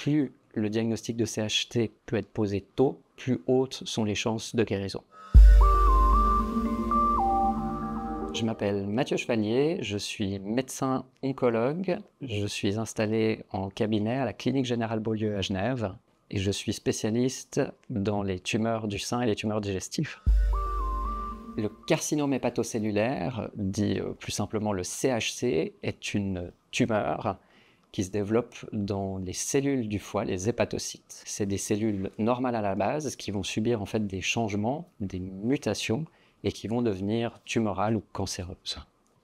plus le diagnostic de CHT peut être posé tôt, plus hautes sont les chances de guérison. Je m'appelle Mathieu Chevalier, je suis médecin oncologue, je suis installé en cabinet à la Clinique Générale Beaulieu à Genève et je suis spécialiste dans les tumeurs du sein et les tumeurs digestifs. Le carcinome hépatocellulaire, dit plus simplement le CHC, est une tumeur qui se développe dans les cellules du foie, les hépatocytes. C'est des cellules normales à la base qui vont subir en fait des changements, des mutations et qui vont devenir tumorales ou cancéreuses.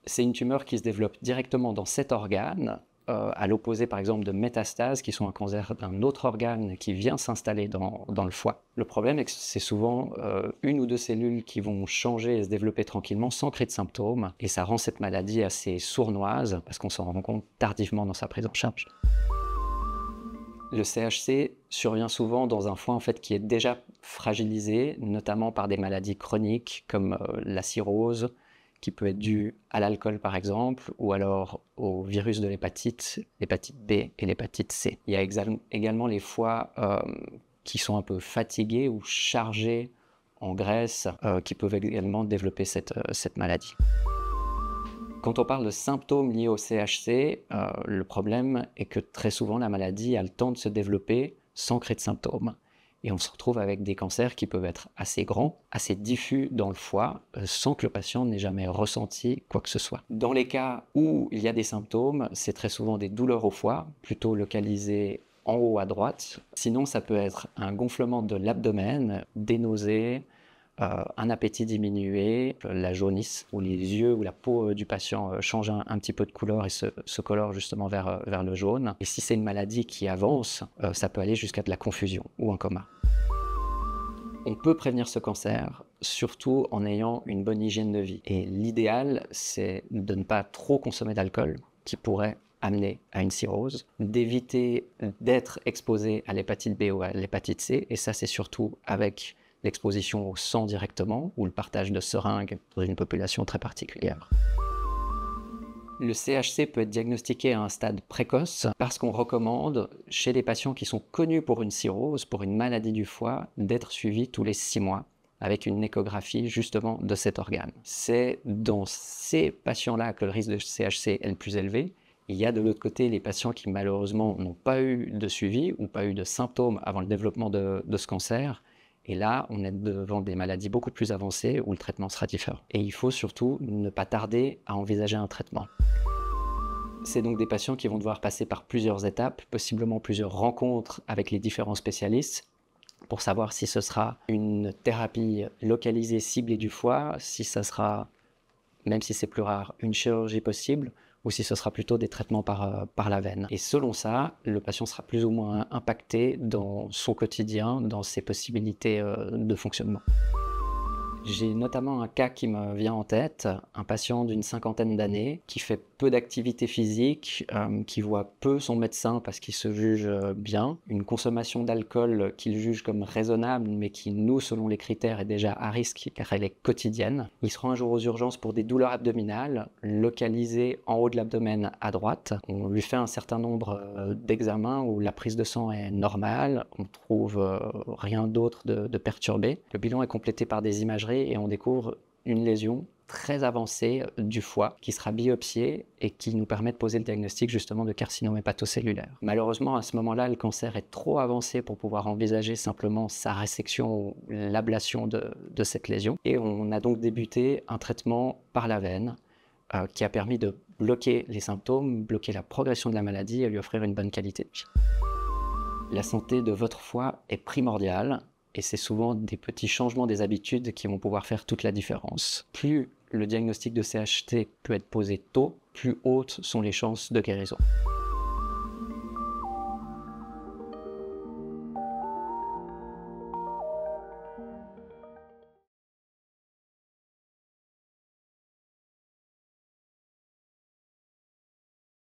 C'est une tumeur qui se développe directement dans cet organe, à l'opposé par exemple de métastases qui sont un cancer d'un autre organe qui vient s'installer dans le foie. Le problème est que c'est souvent une ou deux cellules qui vont changer et se développer tranquillement sans créer de symptômes et ça rend cette maladie assez sournoise parce qu'on s'en rend compte tardivement dans sa prise en charge. Le CHC survient souvent dans un foie en fait, qui est déjà fragilisé, notamment par des maladies chroniques comme la cirrhose, qui peut être due à l'alcool par exemple, ou alors au virus de l'hépatite B et l'hépatite C. Il y a également les foies qui sont un peu fatigués ou chargés en graisse, qui peuvent également développer cette maladie. Quand on parle de symptômes liés au CHC, le problème est que très souvent la maladie a le temps de se développer sans créer de symptômes. Et on se retrouve avec des cancers qui peuvent être assez grands, assez diffus dans le foie, sans que le patient n'ait jamais ressenti quoi que ce soit. Dans les cas où il y a des symptômes, c'est très souvent des douleurs au foie, plutôt localisées en haut à droite. Sinon, ça peut être un gonflement de l'abdomen, des nausées, un appétit diminué, la jaunisse, où les yeux ou la peau du patient change un petit peu de couleur et se colore justement vers le jaune. Et si c'est une maladie qui avance, ça peut aller jusqu'à de la confusion ou un coma. On peut prévenir ce cancer, surtout en ayant une bonne hygiène de vie. Et l'idéal, c'est de ne pas trop consommer d'alcool, qui pourrait amener à une cirrhose, d'éviter d'être exposé à l'hépatite B ou à l'hépatite C, et ça c'est surtout avec l'exposition au sang directement ou le partage de seringues dans une population très particulière. Le CHC peut être diagnostiqué à un stade précoce parce qu'on recommande, chez les patients qui sont connus pour une cirrhose, pour une maladie du foie, d'être suivis tous les 6 mois avec une échographie justement de cet organe. C'est dans ces patients-là que le risque de CHC est le plus élevé. Il y a de l'autre côté les patients qui malheureusement n'ont pas eu de suivi ou pas eu de symptômes avant le développement de ce cancer. Et là, on est devant des maladies beaucoup plus avancées où le traitement sera différent. Et il faut surtout ne pas tarder à envisager un traitement. C'est donc des patients qui vont devoir passer par plusieurs étapes, possiblement plusieurs rencontres avec les différents spécialistes pour savoir si ce sera une thérapie localisée, ciblée du foie, si ce sera, même si c'est plus rare, une chirurgie possible, ou si ce sera plutôt des traitements par la veine. Et selon ça, le patient sera plus ou moins impacté dans son quotidien, dans ses possibilités de fonctionnement. J'ai notamment un cas qui me vient en tête, un patient d'une 50aine d'années qui fait peu d'activité physique, qui voit peu son médecin parce qu'il se juge bien, une consommation d'alcool qu'il juge comme raisonnable mais qui, nous, selon les critères, est déjà à risque car elle est quotidienne. Il se rend un jour aux urgences pour des douleurs abdominales, localisées en haut de l'abdomen à droite. On lui fait un certain nombre d'examens où la prise de sang est normale, on trouve rien d'autre de perturbé. Le bilan est complété par des imageries et on découvre une lésion très avancée du foie qui sera biopsiée et qui nous permet de poser le diagnostic justement de carcinome hépatocellulaire. Malheureusement, à ce moment-là, le cancer est trop avancé pour pouvoir envisager simplement sa résection ou l'ablation de cette lésion. Et on a donc débuté un traitement par la veine qui a permis de bloquer les symptômes, bloquer la progression de la maladie et lui offrir une bonne qualité de vie. La santé de votre foie est primordiale. Et c'est souvent des petits changements des habitudes qui vont pouvoir faire toute la différence. Plus le diagnostic de CHT peut être posé tôt, plus hautes sont les chances de guérison.